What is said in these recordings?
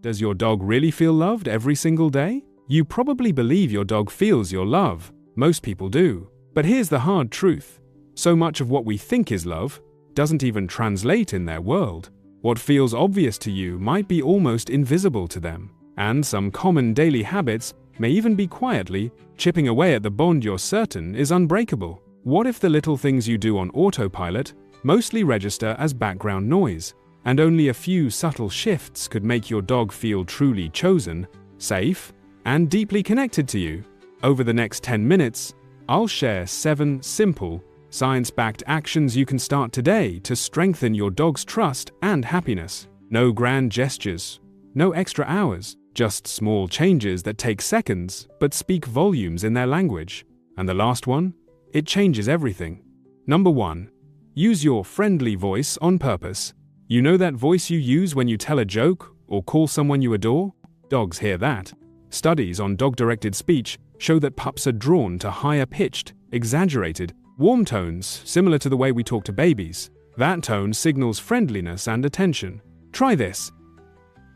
Does your dog really feel loved every single day? You probably believe your dog feels your love. Most people do. But here's the hard truth. So much of what we think is love doesn't even translate in their world. What feels obvious to you might be almost invisible to them. And some common daily habits may even be quietly chipping away at the bond you're certain is unbreakable. What if the little things you do on autopilot mostly register as background noise, and only a few subtle shifts could make your dog feel truly chosen, safe, and deeply connected to you? Over the next 10 minutes, I'll share 7 simple, science-backed actions you can start today to strengthen your dog's trust and happiness. No grand gestures, no extra hours, just small changes that take seconds but speak volumes in their language. And the last one? It changes everything. Number 1. Use your friendly voice on purpose. You know that voice you use when you tell a joke or call someone you adore? Dogs hear that. Studies on dog-directed speech show that pups are drawn to higher-pitched, exaggerated, warm tones similar to the way we talk to babies. That tone signals friendliness and attention. Try this.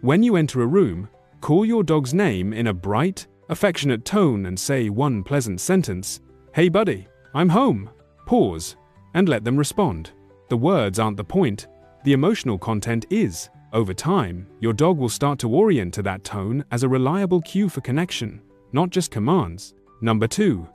When you enter a room, call your dog's name in a bright, affectionate tone and say one pleasant sentence. "Hey buddy, I'm home." Pause, and let them respond. The words aren't the point. The emotional content is. Over time, your dog will start to orient to that tone as a reliable cue for connection, not just commands. Number 2.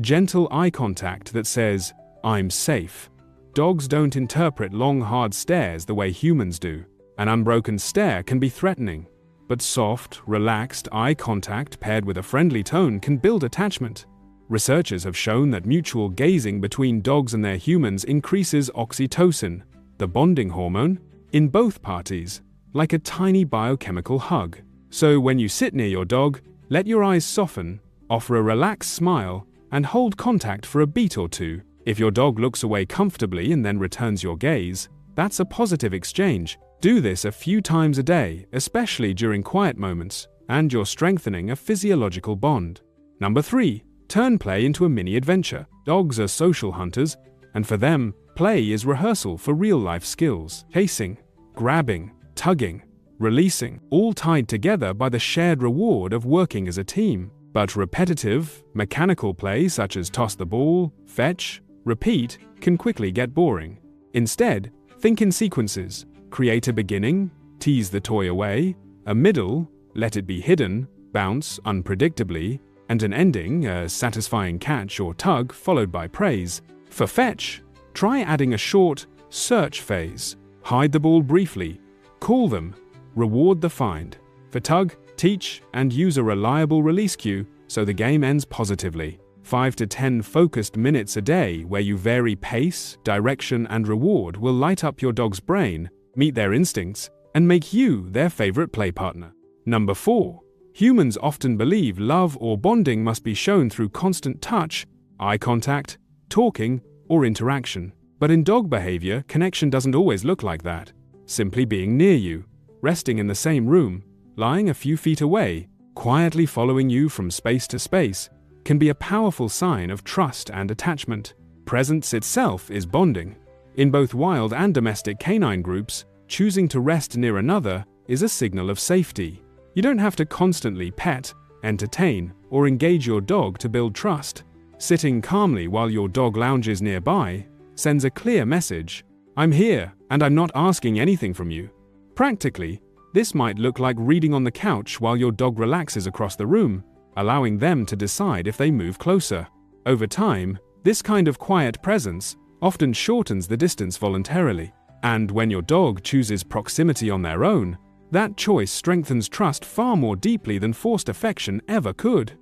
Gentle eye contact that says, "I'm safe." Dogs don't interpret long, hard stares the way humans do. An unbroken stare can be threatening, but soft, relaxed eye contact paired with a friendly tone can build attachment. Researchers have shown that mutual gazing between dogs and their humans increases oxytocin, the bonding hormone, in both parties, like a tiny biochemical hug. So when you sit near your dog, let your eyes soften, offer a relaxed smile, and hold contact for a beat or two. If your dog looks away comfortably and then returns your gaze, that's a positive exchange. Do this a few times a day, especially during quiet moments, and you're strengthening a physiological bond. Number 3. Turn play into a mini adventure. Dogs are social hunters, and for them, play is rehearsal for real-life skills. Chasing, grabbing, tugging, releasing, all tied together by the shared reward of working as a team. But repetitive, mechanical play such as toss the ball, fetch, repeat can quickly get boring. Instead, think in sequences. Create a beginning, tease the toy away, a middle, let it be hidden, bounce unpredictably, and an ending, a satisfying catch or tug followed by praise. For fetch, try adding a short search phase. Hide the ball briefly, call them, reward the find. For tug, teach and use a reliable release cue so the game ends positively. 5 to 10 focused minutes a day where you vary pace, direction, and reward will light up your dog's brain, meet their instincts, and make you their favorite play partner. Number 4. Humans often believe love or bonding must be shown through constant touch, eye contact, talking, or interaction. But in dog behavior, connection doesn't always look like that. Simply being near you, resting in the same room, lying a few feet away, quietly following you from space to space, can be a powerful sign of trust and attachment. Presence itself is bonding. In both wild and domestic canine groups, choosing to rest near another is a signal of safety. You don't have to constantly pet, entertain, or engage your dog to build trust. Sitting calmly while your dog lounges nearby sends a clear message: "I'm here, and I'm not asking anything from you." Practically, this might look like reading on the couch while your dog relaxes across the room, allowing them to decide if they move closer. Over time, this kind of quiet presence often shortens the distance voluntarily. And when your dog chooses proximity on their own, that choice strengthens trust far more deeply than forced affection ever could.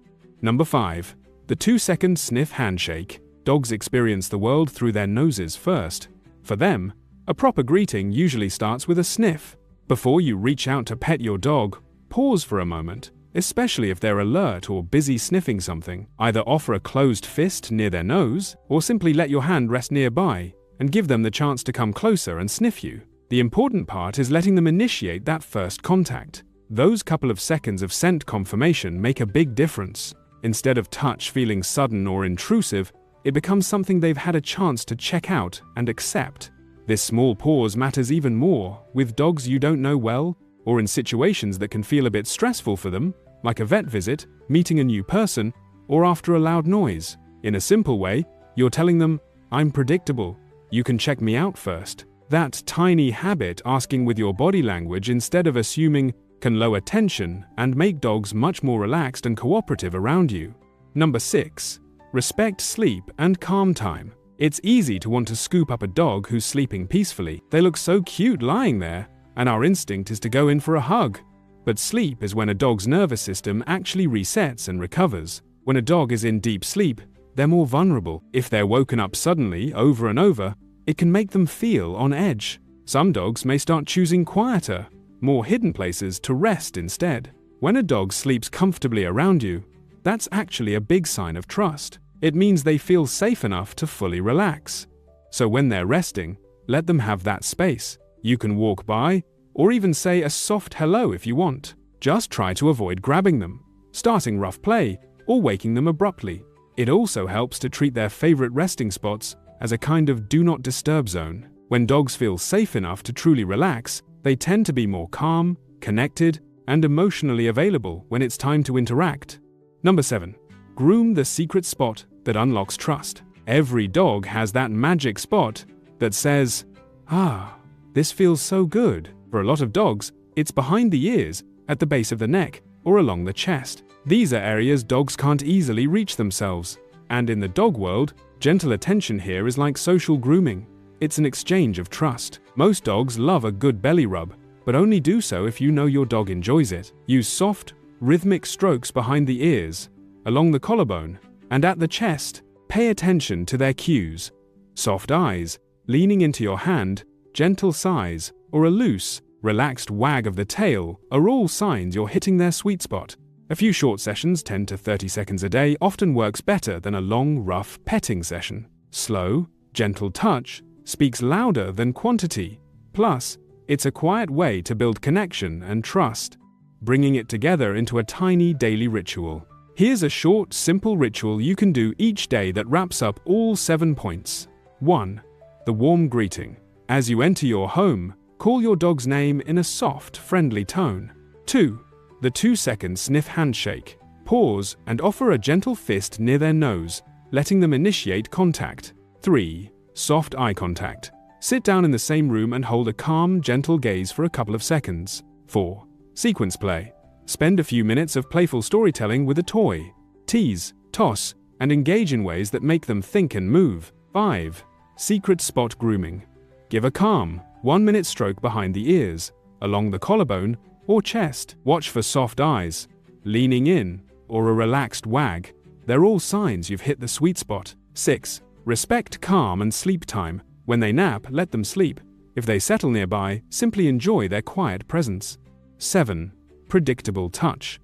Number 5. The 2-second sniff handshake. Dogs experience the world through their noses first. For them, a proper greeting usually starts with a sniff. Before you reach out to pet your dog, pause for a moment, especially if they're alert or busy sniffing something. Either offer a closed fist near their nose, or simply let your hand rest nearby and give them the chance to come closer and sniff you. The important part is letting them initiate that first contact. Those couple of seconds of scent confirmation make a big difference. Instead of touch feeling sudden or intrusive, it becomes something they've had a chance to check out and accept. This small pause matters even more with dogs you don't know well or in situations that can feel a bit stressful for them, like a vet visit, meeting a new person, or after a loud noise. In a simple way, you're telling them, "I'm predictable. You can check me out first." That tiny habit, asking with your body language instead of assuming, can lower tension and make dogs much more relaxed and cooperative around you. Number 6. Respect sleep and calm time. It's easy to want to scoop up a dog who's sleeping peacefully. They look so cute lying there, and our instinct is to go in for a hug. But sleep is when a dog's nervous system actually resets and recovers. When a dog is in deep sleep, they're more vulnerable. If they're woken up suddenly over and over, it can make them feel on edge. Some dogs may start choosing quieter, more hidden places to rest instead. When a dog sleeps comfortably around you, that's actually a big sign of trust. It means they feel safe enough to fully relax. So when they're resting, let them have that space. You can walk by, or even say a soft hello if you want. Just try to avoid grabbing them, starting rough play, or waking them abruptly. It also helps to treat their favorite resting spots as a kind of do not disturb zone. When dogs feel safe enough to truly relax, they tend to be more calm, connected, and emotionally available when it's time to interact. Number 7. Groom the secret spot that unlocks trust. Every dog has that magic spot that says, "Ah, this feels so good." For a lot of dogs, it's behind the ears, at the base of the neck, or along the chest. These are areas dogs can't easily reach themselves. And in the dog world, gentle attention here is like social grooming. It's an exchange of trust. Most dogs love a good belly rub, but only do so if you know your dog enjoys it. Use soft, rhythmic strokes behind the ears, along the collarbone, and at the chest. Pay attention to their cues. Soft eyes, leaning into your hand, gentle sighs, or a loose, relaxed wag of the tail are all signs you're hitting their sweet spot. A few short sessions, 10 to 30 seconds a day, often works better than a long, rough petting session. Slow, gentle touch speaks louder than quantity. Plus, it's a quiet way to build connection and trust, bringing it together into a tiny daily ritual. Here's a short, simple ritual you can do each day that wraps up all 7 points. 1. The warm greeting. As you enter your home, call your dog's name in a soft, friendly tone. 2. The 2-second sniff handshake. Pause and offer a gentle fist near their nose, letting them initiate contact. 3. Soft eye contact. Sit down in the same room and hold a calm, gentle gaze for a couple of seconds. 4. Sequence play. Spend a few minutes of playful storytelling with a toy. Tease, toss, and engage in ways that make them think and move. 5. Secret spot grooming. Give a calm, 1-minute stroke behind the ears, along the collarbone, or chest. Watch for soft eyes, leaning in, or a relaxed wag. They're all signs you've hit the sweet spot. 6. Respect calm and sleep time. When they nap, let them sleep. If they settle nearby, simply enjoy their quiet presence. 7. Predictable touch.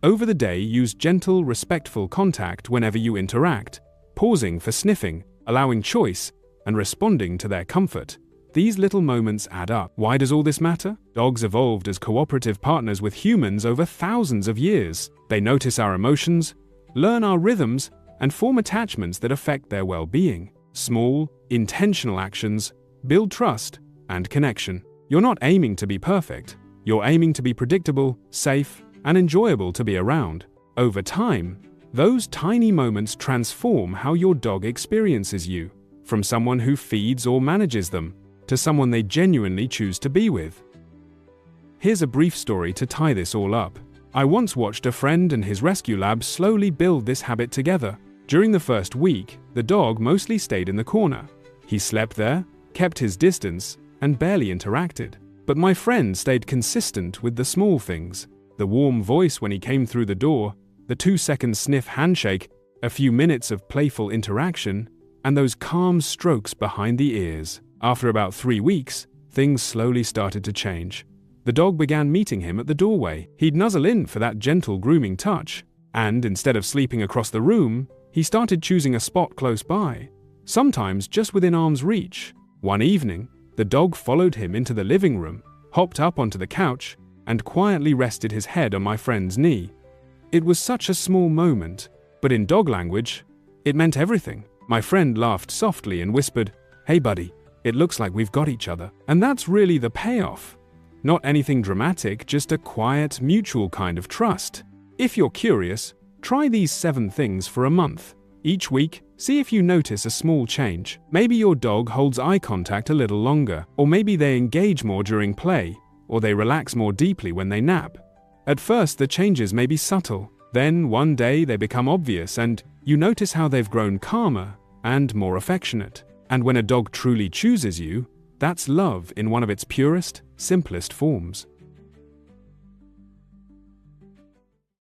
Over the day, use gentle, respectful contact whenever you interact, pausing for sniffing, allowing choice, and responding to their comfort. These little moments add up. Why does all this matter? Dogs evolved as cooperative partners with humans over thousands of years. They notice our emotions, learn our rhythms, and form attachments that affect their well-being. Small, intentional actions build trust and connection. You're not aiming to be perfect. You're aiming to be predictable, safe, and enjoyable to be around. Over time, those tiny moments transform how your dog experiences you, from someone who feeds or manages them, to someone they genuinely choose to be with. Here's a brief story to tie this all up. I once watched a friend and his rescue lab slowly build this habit together. During the first week, the dog mostly stayed in the corner. He slept there, kept his distance, and barely interacted. But my friend stayed consistent with the small things. The warm voice when he came through the door, the 2-second sniff handshake, a few minutes of playful interaction, and those calm strokes behind the ears. After about 3 weeks, things slowly started to change. The dog began meeting him at the doorway. He'd nuzzle in for that gentle grooming touch. And instead of sleeping across the room, he started choosing a spot close by, sometimes just within arm's reach. One evening, the dog followed him into the living room, hopped up onto the couch, and quietly rested his head on my friend's knee. It was such a small moment, but in dog language, it meant everything. My friend laughed softly and whispered, "Hey buddy, it looks like we've got each other." And that's really the payoff. Not anything dramatic, just a quiet, mutual kind of trust. If you're curious, try these 7 things for a month. Each week, see if you notice a small change. Maybe your dog holds eye contact a little longer, or maybe they engage more during play, or they relax more deeply when they nap. At first, the changes may be subtle. Then, one day, they become obvious and you notice how they've grown calmer and more affectionate. And when a dog truly chooses you, that's love in one of its purest, simplest forms.